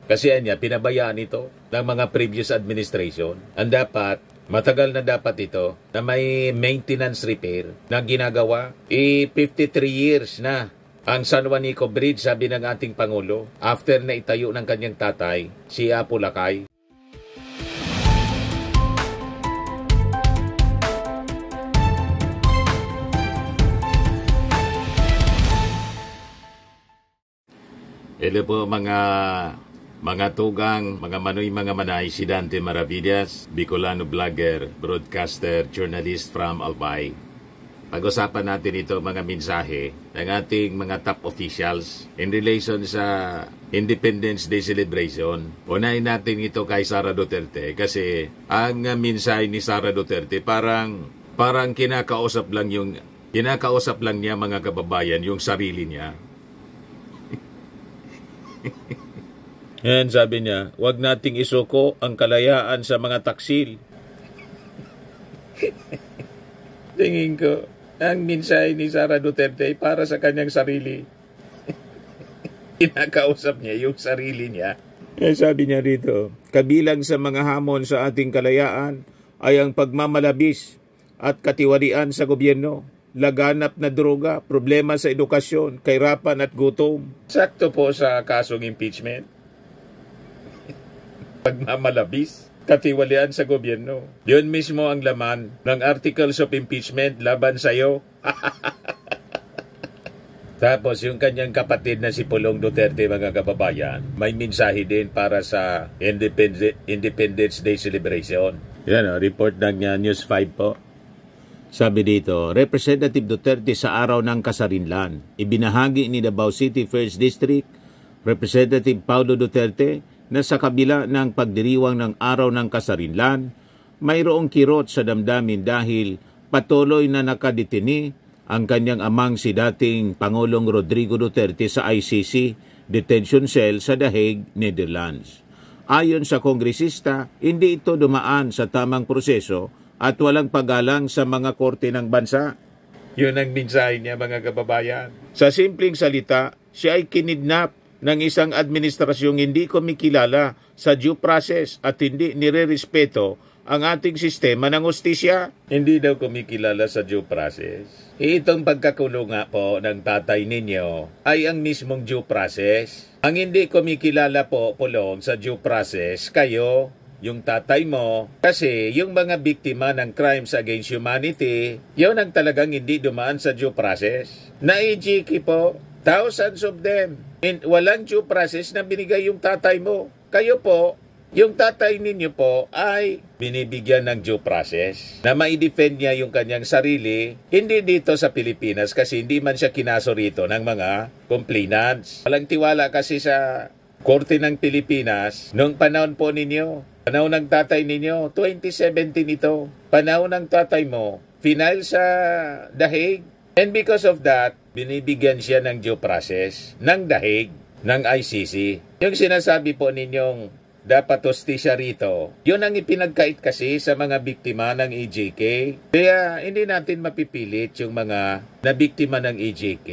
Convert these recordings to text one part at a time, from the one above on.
Kasi niya, pinabayaan ito ng mga previous administration. Ang dapat, matagal na dapat ito na may maintenance repair na ginagawa. 53 years na ang San Juanico Bridge, sabi ng ating Pangulo, after na itayo ng kanyang tatay, si Apo Lakay. Hello po mga tugang, mga manoy, mga manay, si Dante Maravillas, Bicolano vlogger, broadcaster, journalist from Albay. Pag-usapan natin ito mga mensahe ng ating mga top officials in relation sa Independence Day celebration. Unahin natin ito kay Sara Duterte kasi ang mensahe ni Sara Duterte parang kinakausap lang niya mga kababayan yung sarili niya. Yan, sabi niya, huwag nating isuko ang kalayaan sa mga taksil. Tingin ko, ang mensahe ni Sara Duterte ay para sa kanyang sarili. Kinakausap niya yung sarili niya. Yan, sabi niya rito, kabilang sa mga hamon sa ating kalayaan ay ang pagmamalabis at katiwalian sa gobyerno, laganap na droga, problema sa edukasyon, kahirapan at gutom. Sakto po sa kasong impeachment. Pagmamalabis, katiwalian sa gobyerno. Yun mismo ang laman ng articles of impeachment laban sa'yo. Tapos yung kanyang kapatid na si Pulong Duterte, mga kababayan, may mensahe din para sa Independence Day celebration. Yan, report ng News 5 po. Sabi dito, Representative Duterte sa araw ng Kasarinlan. Ibinahagi ni Davao City 1st District, Representative Paulo Duterte, na sa kabila ng pagdiriwang ng araw ng Kasarinlan, mayroong kirot sa damdamin dahil patuloy na nakadetini ang kanyang amang si dating Pangulong Rodrigo Duterte sa ICC detention cell sa The Hague, Netherlands. Ayon sa kongresista, hindi ito dumaan sa tamang proseso at walang paggalang sa mga korte ng bansa. Yun ang mensahe niya, mga kababayan. Sa simpleng salita, siya ay kinidnap ng isang administrasyong hindi kumikilala sa due process at hindi nirerespeto ang ating sistema ng hustisya. Hindi daw kumikilala sa due process. Itong pagkakulong nga po ng tatay ninyo ay ang mismong due process. Ang hindi kumikilala po, Pulong, sa due process, kayo, yung tatay mo, kasi yung mga biktima ng crimes against humanity, yun ang talagang hindi dumaan sa due process. Na-EJK po, thousands of them. Walang due process na binigay yung tatay mo. Kayo po, yung tatay ninyo po ay binibigyan ng due process na ma-defend niya yung kanyang sarili, hindi dito sa Pilipinas kasi hindi man siya kinaso rito ng mga complainants. Walang tiwala kasi sa Korte ng Pilipinas noong panahon po ninyo. Panahon ng tatay ninyo, 2017 ito. Panahon ng tatay mo, final sa The Hague. And because of that, binibigyan siya ng due process ng The Hague, ng ICC. Yung sinasabi po ninyong dapat hustisya rito, yun ang ipinagkait kasi sa mga biktima ng EJK. Kaya hindi natin mapipilit yung mga nabiktima ng EJK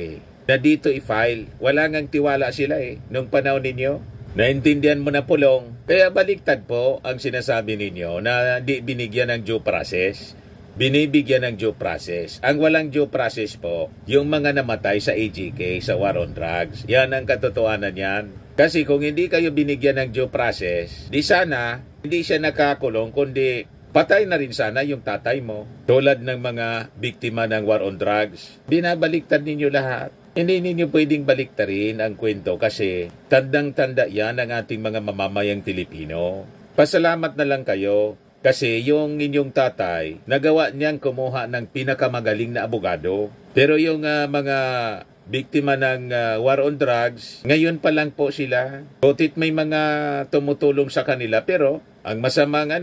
na dito i-file. Wala ngang tiwala sila nung panahon ninyo. Naintindihan mo na, Pulong. Kaya baliktad po ang sinasabi ninyo na di binigyan ng due process. Binibigyan ng due process. Ang walang due process po, yung mga namatay sa EJK, sa war on drugs. Yan ang katotohanan yan. Kasi kung hindi kayo binigyan ng due process, di sana, hindi siya nakakulong, kundi patay na rin sana yung tatay mo. Tulad ng mga biktima ng war on drugs. Binabaliktad ninyo lahat. Hindi ninyo pwedeng baliktarin ang kwento kasi tandang-tanda yan ang ating mga mamamayang Pilipino. Pasalamat na lang kayo. Kasi yung inyong tatay, nagawa niyang kumuha ng pinakamagaling na abogado. Pero yung mga biktima ng war on drugs, ngayon pa lang po sila. Butit may mga tumutulong sa kanila, pero ang masamang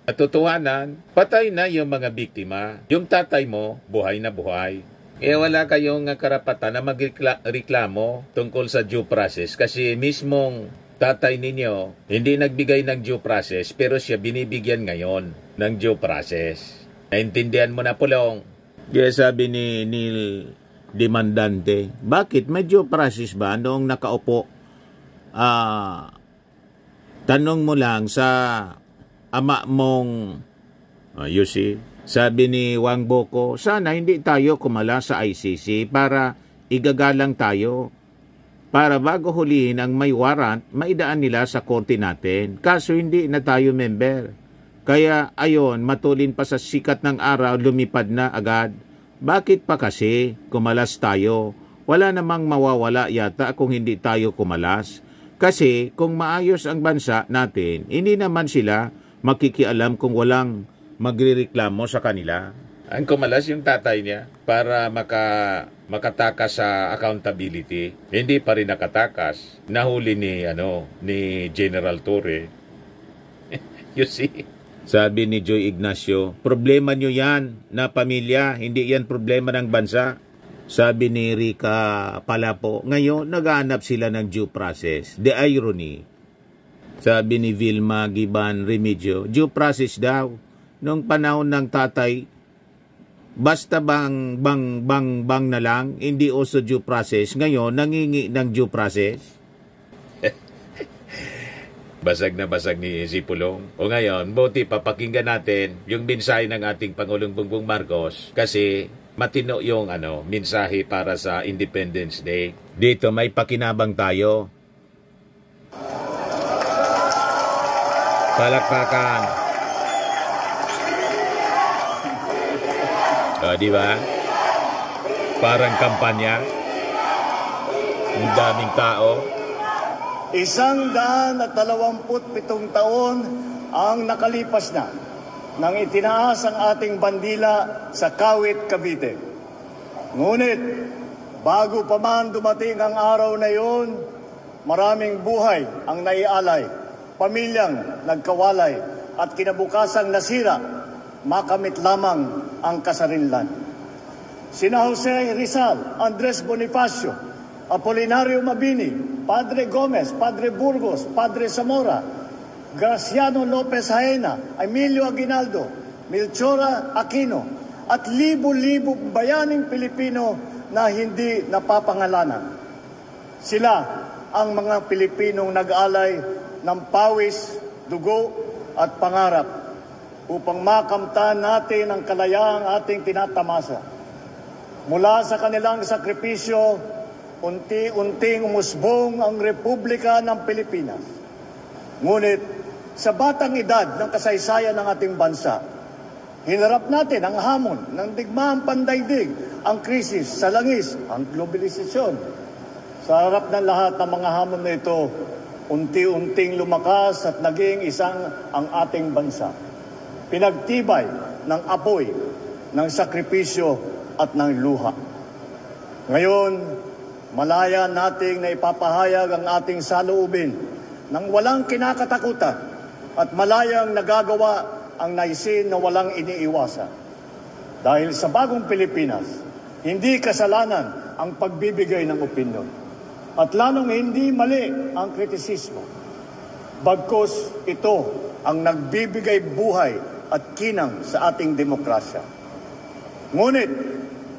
katotohanan, patay na yung mga biktima. Yung tatay mo, buhay na buhay. Wala kayong karapatan na magreklamo tungkol sa due process kasi mismong tatay ninyo, hindi nagbigay ng due process pero siya binibigyan ngayon ng due process. Naintindihan mo na, Pulong? Kaya sabi ni Neil Demandante, bakit may due process ba noong nakaupo Tanong mo lang sa ama mong, you see, sabi ni Wang Boko, sana hindi tayo kumala sa ICC para igagalang tayo. Para bago hulihin ang may warrant, maidaan nila sa korte natin. Kaso hindi na tayo member. Kaya ayon, matulin pa sa sikat ng araw, lumipad na agad. Bakit pa kasi kumalas tayo? Wala namang mawawala yata kung hindi tayo kumalas. Kasi kung maayos ang bansa natin, hindi naman sila makikialam kung walang magrereklamo sa kanila. Ang kumalas yung tatay niya para makatakas sa accountability. Hindi pa rin nakatakas. Nahuli ni General Torre. You see? Sabi ni Joy Ignacio, problema nyo yan na pamilya, hindi yan problema ng bansa. Sabi ni Rica Palapo, ngayon naghahanap sila ng due process. The irony. Sabi ni Vilma Giban Remigio, due process daw. Nung panahon ng tatay, basta bang na lang, hindi also due process. Ngayon, nangingi ng due process. Basag na basag ni Sipulong. O ngayon, buti papakinggan natin yung mensahe ng ating Pangulong Bongbong Marcos kasi matino yung mensahe para sa Independence Day. Dito may pakinabang tayo. Palakpakan. Di ba? Parang kampanya. Ang daming tao. 127 taon ang nakalipas na nang itinaas ang ating bandila sa Kawit, Cavite. Ngunit, bago pa man dumating ang araw na iyon, maraming buhay ang naialay, pamilyang nagkawalay, at kinabukasang nasira, makamit lamang ang kasarinlan. Sina Jose Rizal, Andres Bonifacio, Apolinario Mabini, Padre Gomez, Padre Burgos, Padre Zamora, Graciano Lopez Jaena, Emilio Aguinaldo, Melchora Aquino, at libo-libo bayaning Pilipino na hindi napapangalanan. Sila ang mga Pilipinong nag-alay ng pawis, dugo at pangarap upang makamtan natin ang kalayaang ating tinatamasa. Mula sa kanilang sakripisyo, unti-unting umusbong ang Republika ng Pilipinas. Ngunit sa batang edad ng kasaysayan ng ating bansa, hinarap natin ang hamon ng digmaang pandaigdig, ang krisis sa langis, ang globalisasyon. Sa harap ng lahat ng mga hamon na ito, unti-unting lumakas at naging isang ang ating bansa. Pinagtibay ng apoy, ng sakripisyo at ng luha. Ngayon, malaya nating na ipapahayag ang ating saloobin nang walang kinakatakutan at malayang nagagawa ang naisin na walang iniiwasan. Dahil sa bagong Pilipinas, hindi kasalanan ang pagbibigay ng opinyon at lalong hindi mali ang kritisismo. Bagkus ito ang nagbibigay buhay at kinang sa ating demokrasya. Ngunit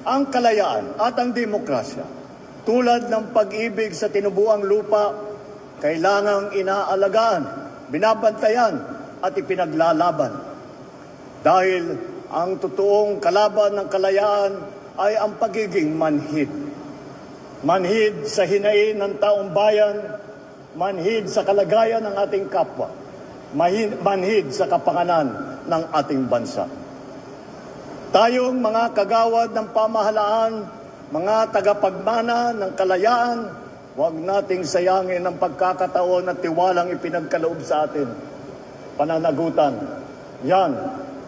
ang kalayaan at ang demokrasya, tulad ng pag-ibig sa tinubuang lupa, kailangang inaalagaan, binabantayan at ipinaglalaban. Dahil ang totoong kalaban ng kalayaan ay ang pagiging manhid. Manhid sa hinain ng taong bayan, manhid sa kalagayan ng ating kapwa, manhid sa kapanganan ng ating bansa. Tayong mga kagawad ng pamahalaan, mga tagapagmana ng kalayaan, huwag nating sayangin ang pagkakataon at tiwalang ipinagkaloob sa atin. Pananagutan, yan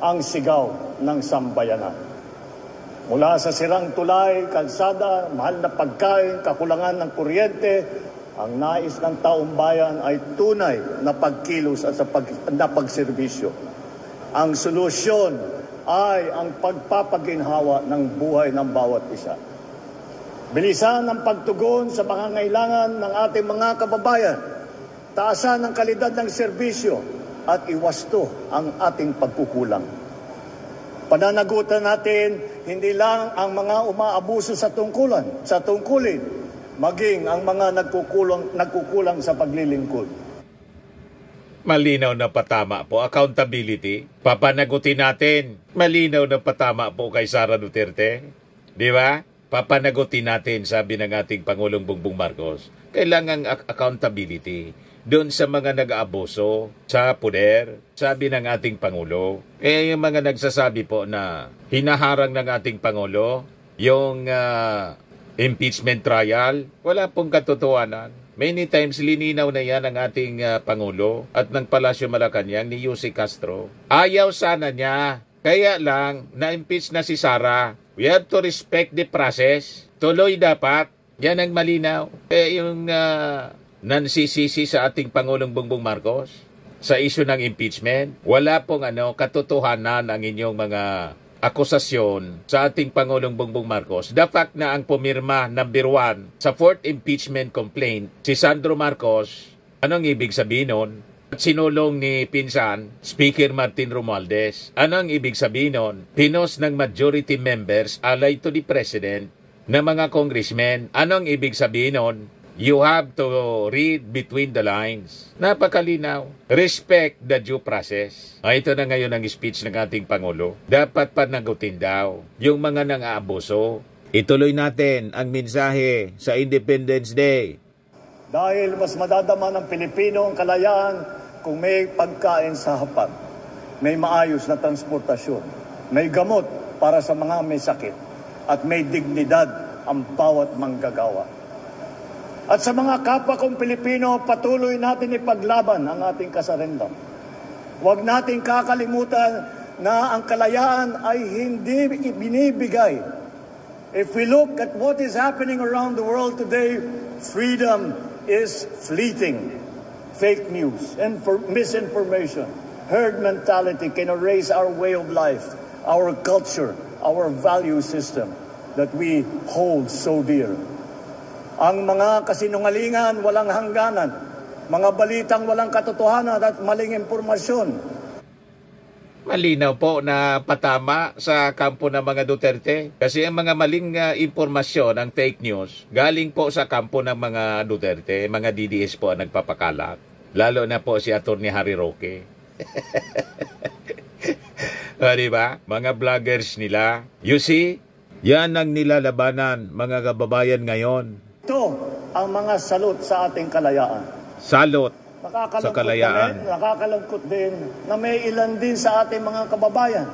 ang sigaw ng sambayanan. Mula sa sirang tulay, kalsada, mahal na pagkain, kakulangan ng kuryente, ang nais ng taong bayan ay tunay na pagkilos at na pagserbisyo. Ang solusyon ay ang pagpapaginhawa ng buhay ng bawat isa. Bilisan ang pagtugon sa pangangailangan ng ating mga kababayan, taasan ang kalidad ng serbisyo at iwasto ang ating pagkukulang. Pananagutan natin hindi lang ang mga umaabuso sa tungkulin, maging ang mga nagkukulang sa paglilingkod. Malinaw na patama po. Accountability. Papanagutin natin. Malinaw na patama po kay Sara Duterte. Di ba? Papanagutin natin, sabi ng ating Pangulong Bongbong Marcos. Kailangan accountability doon sa mga nag-aabuso sa poder, sabi ng ating Pangulo. Kaya yung mga nagsasabi po na hinaharang ng ating Pangulo yung impeachment trial, wala pong katotohanan. Many times lininaw na yan ng ating Pangulo at ng Palasyo Malacanang ni Yussi Castro. Ayaw sana niya. Kaya lang, na-impeach na si Sara. We have to respect the process. Tuloy dapat. Yan ang malinaw. Yung nansisisi sa ating Pangulong Bongbong Marcos sa issue ng impeachment, wala pong katotohanan ang inyong mga akusasyon sa ating Pangulong Bongbong Marcos. The fact na ang pumirma number 1 sa 4th impeachment complaint, si Sandro Marcos, anong ibig sabihin nun? At sinulong ni pinsan, Speaker Martin Romualdez. Anong ibig sabihin nun? Pinos ng majority members allied to the President na mga congressmen. Anong ibig sabihin nun? You have to read between the lines. Napakalinaw. Respect the due process. Ito na ngayon ang speech ng ating Pangulo. Dapat panagutin daw yung mga nang-aabuso. Ituloy natin ang mensahe sa Independence Day. Dahil mas madadama ng Pilipino ang kalayaan kung may pagkain sa hapag, may maayos na transportasyon, may gamot para sa mga may sakit, at may dignidad ang bawat manggagawa. At sa mga kapwa kong Pilipino, patuloy natin ipaglaban ang ating kasarinlan. Huwag natin kakalimutan na ang kalayaan ay hindi binibigay. If we look at what is happening around the world today, freedom is fleeting. Fake news and misinformation, herd mentality can erase our way of life, our culture, our value system that we hold so dear. Ang mga kasinungalingan walang hangganan, mga balitang walang katotohanan at maling impormasyon. Malinaw po na patama sa kampo ng mga Duterte. Kasi ang mga maling impormasyon, ang fake news, galing po sa kampo ng mga Duterte. Mga DDS po ang nagpapakalat. Lalo na po si Atty. Harry Roque. Diba? Mga vloggers nila. You see? Yan ang nilalabanan, mga kababayan ngayon. Ito ang mga salot sa ating kalayaan. Salot sa kalayaan. Nakakalungkot din na may ilan din sa ating mga kababayan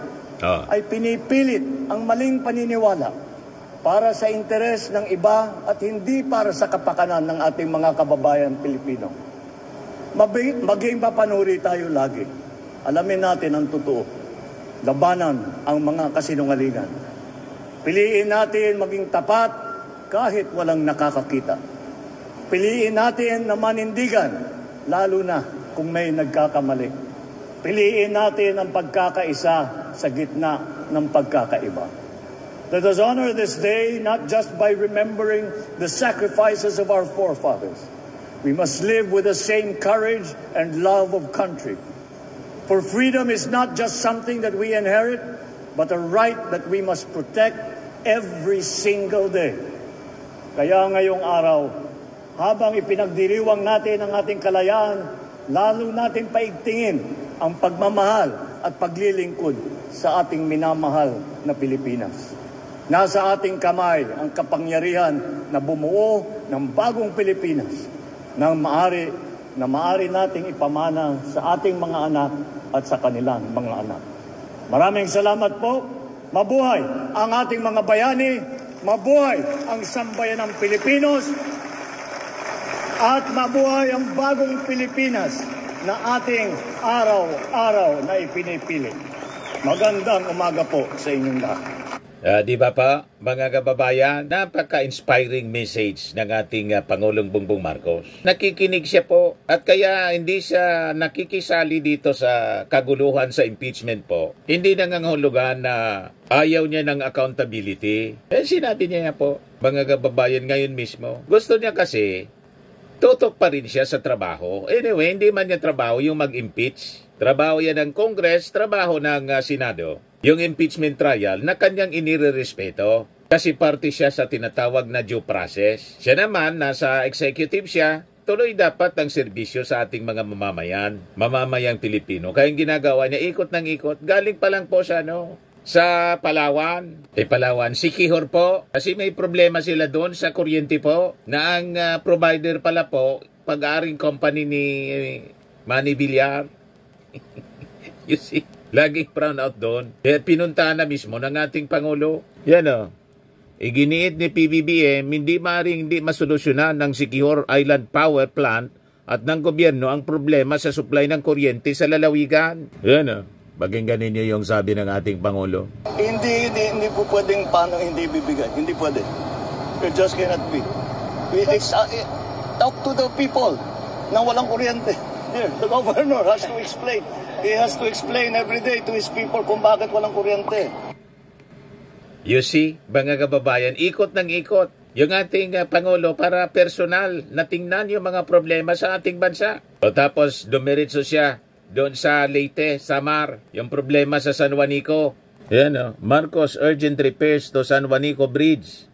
ay pinipilit ang maling paniniwala para sa interes ng iba at hindi para sa kapakanan ng ating mga kababayan Pilipino. Maging mapanuri tayo lagi. Alamin natin ang totoo. Labanan ang mga kasinungalingan. Piliin natin maging tapat kahit walang nakakakita. Piliin natin na manindigan, lalo na kung may nagkakamali. Piliin natin ang pagkakaisa sa gitna ng pagkakaiba. Let us honor this day not just by remembering the sacrifices of our forefathers. We must live with the same courage and love of country. For freedom is not just something that we inherit, but a right that we must protect every single day. Kaya ngayong araw, habang ipinagdiriwang natin ang ating kalayaan, lalo natin paigtingin ang pagmamahal at paglilingkod sa ating minamahal na Pilipinas. Nasa ating kamay ang kapangyarihan na bumuo ng bagong Pilipinas na maaari nating ipamana sa ating mga anak at sa kanilang mga anak. Maraming salamat po. Mabuhay ang ating mga bayani. Mabuhay ang sambayan ng Pilipinos at mabuhay ang bagong Pilipinas na ating araw-araw na ipinipili. Magandang umaga po sa inyong lahat. Di ba pa, mga kababayan, napaka-inspiring message ng ating Pangulong Bongbong Marcos. Nakikinig siya po at kaya hindi siya nakikisali dito sa kaguluhan sa impeachment po. Hindi nangangahulugan na ayaw niya ng accountability. Sinabi niya po, mga kababayan ngayon mismo. Gusto niya kasi, tutok pa rin siya sa trabaho. Anyway, hindi man niya trabaho yung mag-impeach. Trabaho yan ng Congress, trabaho ng Senado. Yung impeachment trial na kanyang inirerespeto kasi parte siya sa tinatawag na due process. Siya naman, nasa executive siya, tuloy dapat ang serbisyo sa ating mga mamamayang Pilipino. Kaya yung ginagawa niya, ikot ng ikot. Galing pa lang po sa Palawan. Palawan, Siquijor po. Kasi may problema sila doon sa kuryente po, na ang provider pala po, pag-aaring company ni Manny Villar. You see, laging brown out doon. Kaya pinuntahan na mismo ng ating Pangulo. Yan o. Iginiit ni PBBM, hindi masolusyonan ng Siquijor Island Power Plant at ng gobyerno ang problema sa supply ng kuryente sa lalawigan. Yan o. Pakinggan ninyo yung sabi ng ating Pangulo. Hindi po pwedeng paano hindi bibigay. Hindi pwede. It just cannot be. Talk to the people na walang kuryente. Here, the governor has to explain. He has to explain every day to his people kung bakit walang kuryente. You see, mga kababayan, ikot ng ikot yung ating Pangulo para personal na tingnan yung mga problema sa ating bansa. O tapos dumiretso siya doon sa Leyte, Samar, yung problema sa San Juanico. Yan o, Marcos urgent repairs to San Juanico Bridge.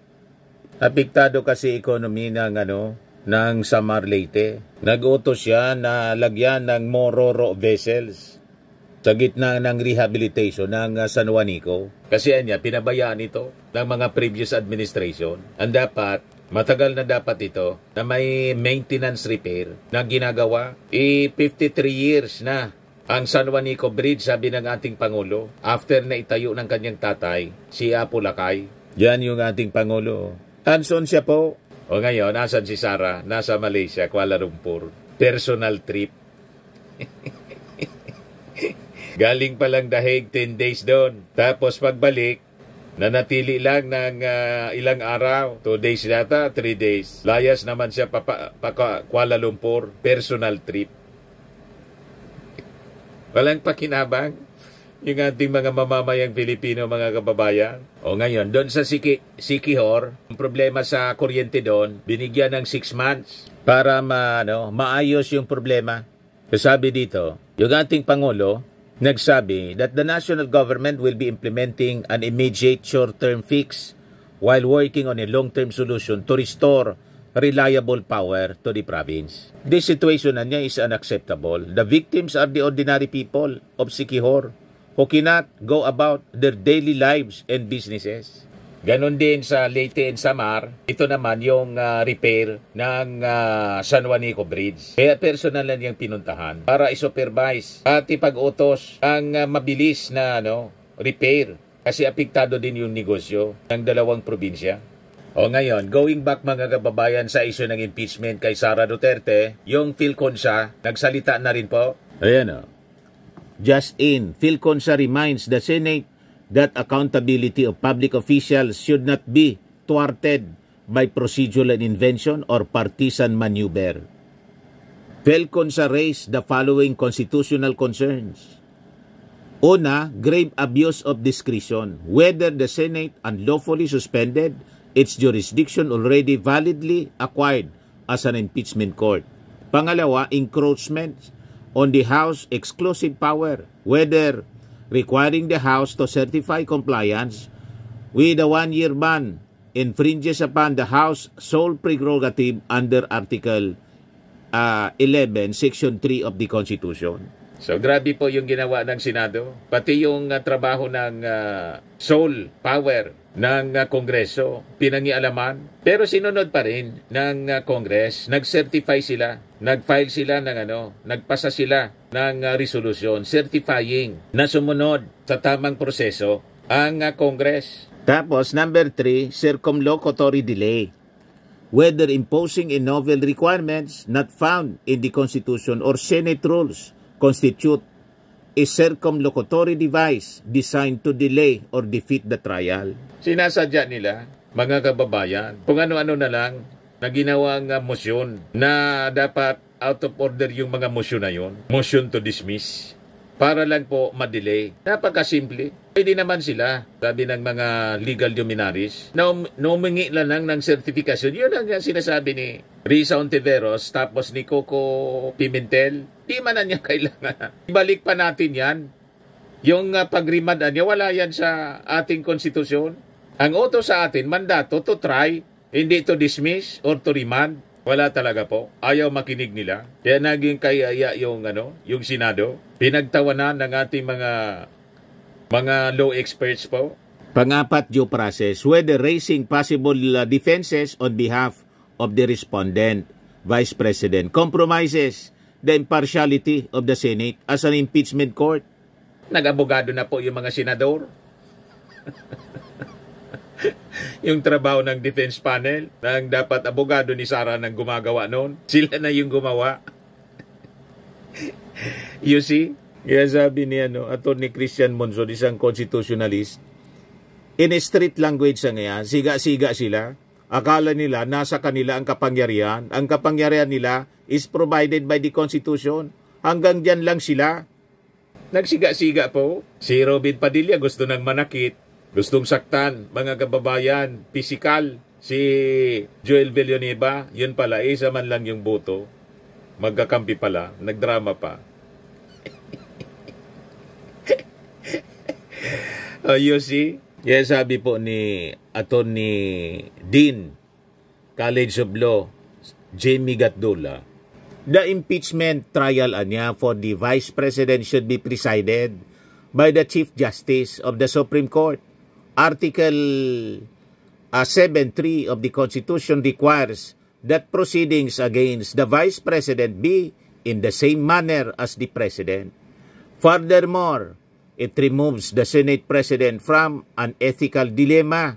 Apektado kasi economy ng Samar, Leyte. Nag-utos siya na lagyan ng Mororo vessels sa gitna ng rehabilitation ng San Juanico. Kasi pinabayaan ito ng mga previous administration. Ang matagal na dapat ito na may maintenance repair na ginagawa. 53 years na ang San Juanico Bridge, sabi ng ating Pangulo, after na itayo ng kanyang tatay, si Apo Lakay. Yan yung ating Pangulo. Hands-on siya po. O ngayon, nasan si Sara? Nasa Malaysia, Kuala Lumpur. Personal trip. Galing pa lang dahig 10 days doon. Tapos pagbalik, nanatili lang ng ilang araw. 2 days yata, 3 days. Layas naman siya Kuala Lumpur. Personal trip. Walang pakinabang yung ating mga mamamayang Pilipino, mga kababayan. O ngayon, doon sa Siquijor, ang problema sa kuryente doon, binigyan ng 6 months para maayos yung problema. Sabi dito, yung ating Pangulo, nagsabi that the national government will be implementing an immediate short-term fix while working on a long-term solution to restore reliable power to the province. This situation is unacceptable. The victims are the ordinary people of Siquijor who cannot go about their daily lives and businesses. Ganon din sa Leyte and Samar, ito naman yung repair ng San Juanico Bridge. Kaya personal lang yung pinuntahan para i-supervise at ipag-utos ang mabilis na repair kasi apektado din yung negosyo ng dalawang probinsya. O ngayon, going back mga kababayan sa issue ng impeachment kay Sara Duterte, yung PhilConsah, nagsalita na rin po. Ayan Just in, PhilConsah reminds the Senate that accountability of public officials should not be thwarted by procedural invention or partisan maneuver. PhilConsah raised the following constitutional concerns. Una, grave abuse of discretion, whether the Senate unlawfully suspended its jurisdiction already validly acquired as an impeachment court. Pangalawa, encroachment on the House exclusive power, whether requiring the House to certify compliance with a 1-year ban infringes upon the House sole prerogative under Article 11, Section 3 of the Constitution. So grabe po yung ginawa ng Senado, pati yung trabaho ng sole power ng Kongreso, pinangialaman. Pero sinunod pa rin ng Congress, nag-certify sila, nag-file sila nagpasa sila ng resolusyon certifying na sumunod sa tamang proseso ang Congress. Tapos, number 3, circumlocutory delay. Whether imposing a novel requirements not found in the Constitution or Senate rules constitute a circumlocutory device designed to delay or defeat the trial. Sinasadya nila, mga kababayan, kung ano-ano na lang na ginawang motion na dapat out of order yung mga motion na yun. Motion to dismiss. Para lang po ma-delay. Napakasimple. Pwede naman sila, sabi ng mga legal luminaries, na umingi lang ng certification. Yun ang sinasabi ni Risa Ontiveros, tapos ni Coco Pimentel. Di man na niya kailangan. Ibalik pa natin yan. Yung pag-remand niya, wala yan sa ating konstitusyon. Ang utos sa atin, mandato to try, hindi to dismiss or to remand. Wala talaga po. Ayaw makinig nila. Kaya naging kayaya yung Senado. Pinagtawanan ng ating mga law experts po. Pangapat, due process, whether raising possible defenses on behalf of the respondent, Vice President, compromises the impartiality of the Senate as an impeachment court. Nag-abogado na po yung mga senador. Yung trabaho ng defense panel, nang dapat abogado ni Sara nang gumagawa noon, sila na yung gumawa. You see? Kaya sabi ni Attorney Christian Monzon, isang constitutionalist, in a street language sa ngayon, siga-siga sila. Akala nila nasa kanila ang kapangyarihan. Ang kapangyarihan nila is provided by the Constitution. Hanggang dyan lang sila. Nagsiga-siga po. Si Robin Padilla gusto nang manakit. Gustong saktan, mga kababayan, pisikal. Si Joel Villanueva, yun pala, isa man lang yung boto. Magkakampi pala, nagdrama pa. You see? Yes, sabi po ni Attorney Dean, College of Law, Jamie Gatdula, the impeachment trial niya for the Vice President should be presided by the Chief Justice of the Supreme Court. Article 7.3 of the Constitution requires that proceedings against the Vice President be in the same manner as the President. Furthermore, it removes the Senate President from an ethical dilemma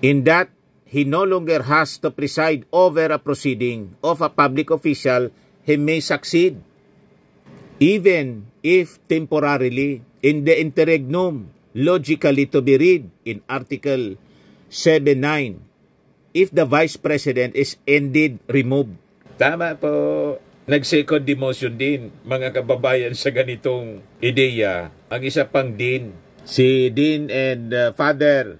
in that he no longer has to preside over a proceeding of a public official. He may succeed, even if temporarily, in the interregnum, logically to be read in Article 7.9, if the Vice President is indeed removed. Tama po. Nag-second demotion din, mga kababayan, sa ganitong ideya. Ang isa pang Dean, si Dean and Father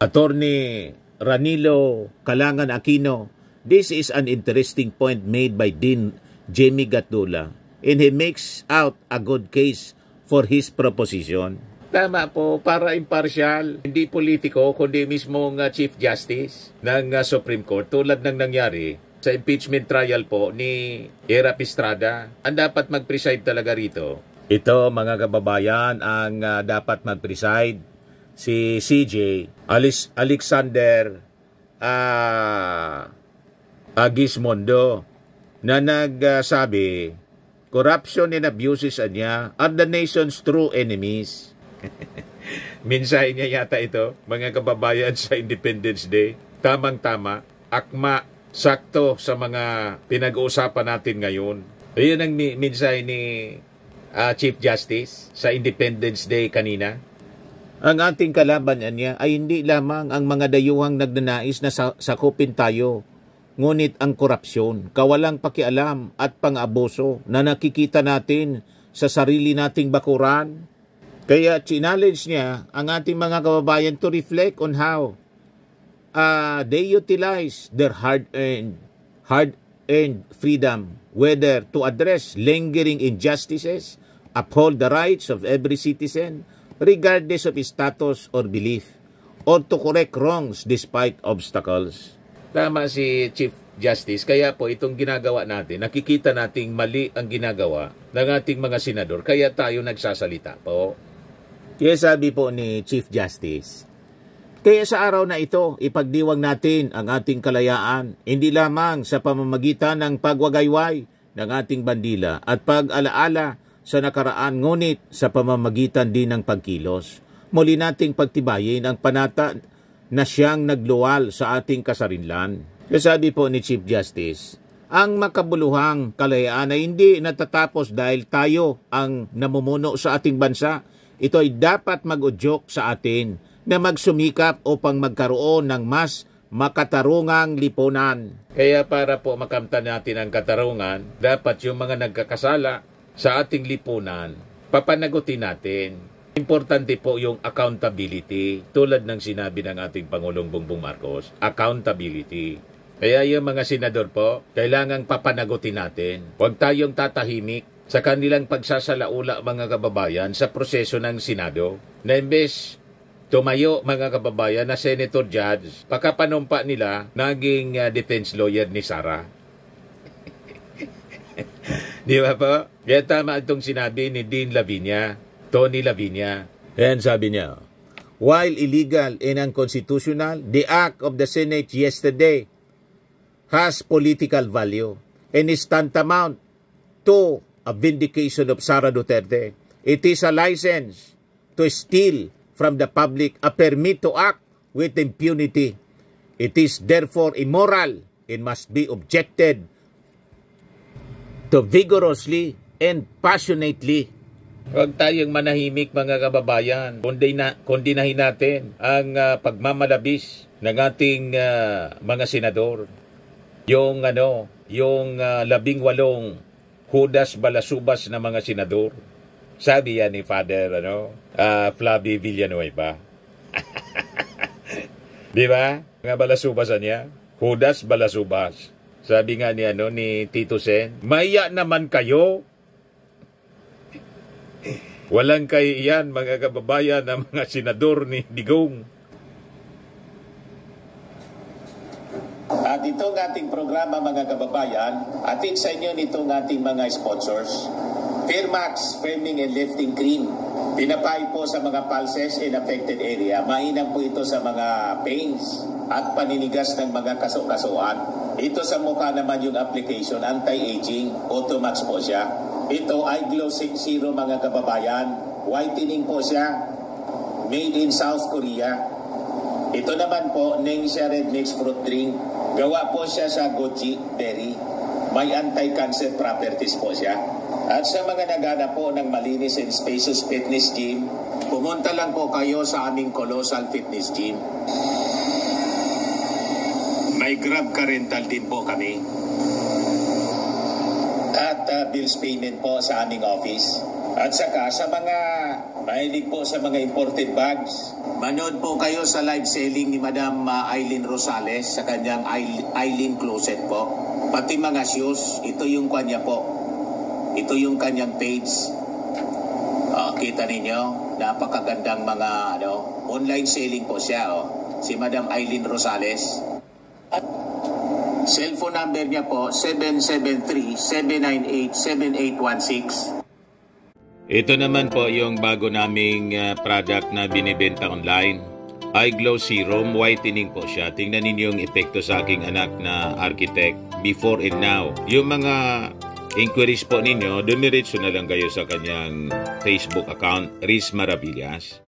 Attorney Ranilo Calangan Aquino. This is an interesting point made by Dean Jamie Gatdula, and he makes out a good case for his proposition. Tama po, para impartial, hindi politiko, kundi mismong Chief Justice ng Supreme Court, tulad ng nangyari sa impeachment trial po ni Era Pistrada. Ang dapat mag-preside talaga rito. Ito, mga kababayan, ang dapat mag-preside si CJ Alexander Agismondo, na nagsabi, corruption and abuses niya are the nation's true enemies. Mensahe niya yata ito, mga kababayan, sa Independence Day. Tamang-tama, akma, sakto sa mga pinag-uusapan natin ngayon. Ayun ang mensahe ni Chief Justice sa Independence Day kanina. Ang ating kalaban niya ay hindi lamang ang mga dayuhang nagnanais na sakupin tayo, ngunit ang korupsyon, kawalang pakialam at pang-abuso na nakikita natin sa sarili nating bakuran. Kaya challenge niya ang ating mga kababayan to reflect on how they utilize their hard-earned freedom, whether to address lingering injustices, uphold the rights of every citizen, regardless of his status or belief, or to correct wrongs despite obstacles. Tama si Chief Justice. Kaya po itong ginagawa natin, nakikita nating mali ang ginagawa ng ating mga senador, kaya tayo nagsasalita po. Kaya sabi po ni Chief Justice, kaya sa araw na ito, ipagdiwang natin ang ating kalayaan, hindi lamang sa pamamagitan ng pagwagayway ng ating bandila at pag-alaala sa nakaraan, ngunit sa pamamagitan din ng pagkilos. Muli nating pagtibayin ang panata na siyang nagluwal sa ating kasarinlan. Kaya sabi po ni Chief Justice, ang makabuluhang kalayaan ay hindi natatapos dahil tayo ang namumuno sa ating bansa. Ito ay dapat mag-udyok sa atin na magsumikap upang magkaroon ng mas makatarungang lipunan. Kaya para po makamtan natin ang katarungan, dapat yung mga nagkakasala sa ating lipunan, papanagutin natin. Importante po yung accountability, tulad ng sinabi ng ating Pangulong Bongbong Marcos, accountability. Kaya yung mga senador po, kailangang papanagutin natin. Huwag tayong tatahimik sa kanilang pagsasalaula, mga kababayan, sa proseso ng Senado, na imbes tumayo mga kababayan na senator judge, pagkapanumpa nila, naging defense lawyer ni Sara. Di ba po? Kaya tama itong sinabi ni Dean Lavinia, Tony Lavinia. Ayan sabi niya, while illegal and unconstitutional, the act of the Senate yesterday has political value and is tantamount to a vindication of Sara Duterte. It is a license to steal from the public a permit to act with impunity. It is therefore immoral and must be objected to vigorously and passionately. Huwag tayong manahimik mga kababayan. Kondinahin natin ang pagmamalabis ng ating mga senador. Yung 18 Judas Balasubas na mga senador. Sabi yan ni Father Flavie Villanueva. Di ba? Mga balasubasan niya. Judas Balasubas. Sabi nga ni Tito Sen, maya naman kayo. Walang kayo yan mga kababayan ng mga senador ni Digong. At itong ating programa mga kababayan, atin sa inyo nitong ating mga sponsors. Firmax Firming and Lifting Cream. Pinapay po sa mga pulses in affected area. Mainam po ito sa mga pains at paninigas ng mga kaso-kasuan. Ito sa mukha naman yung application, anti-aging, Automax po siya. Ito ay Glow 60 mga kababayan. Whitening po siya. Made in South Korea. Ito naman po, Ningxia Red Mix Fruit Drink. Gawa po siya sa goji berry. May anti-cancer properties po siya. At sa mga nagana po ng malinis and spacious fitness gym, pumunta lang po kayo sa aming Colossal Fitness Gym. May Grab ka rental din po kami. At bills payment po sa aming office. At saka sa mga mahilig po sa mga imported bags, manood po kayo sa live selling ni Madam Aileen Rosales sa kanyang Aileen Closet po. Pati mga shoes, ito yung kanya po. Ito yung kanyang page. Kita ninyo, napakagandang mga online selling po siya. Si Madam Aileen Rosales. At cellphone number niya po, 773-798-7816. Ito naman po yung bago naming product na binibenta online. iGlow Serum Whitening po siya. Tingnan ninyo yung epekto sa aking anak na architect before and now. Yung mga inquiries po ninyo, dumiretso na lang kayo sa kanyang Facebook account, Riz Maravillas.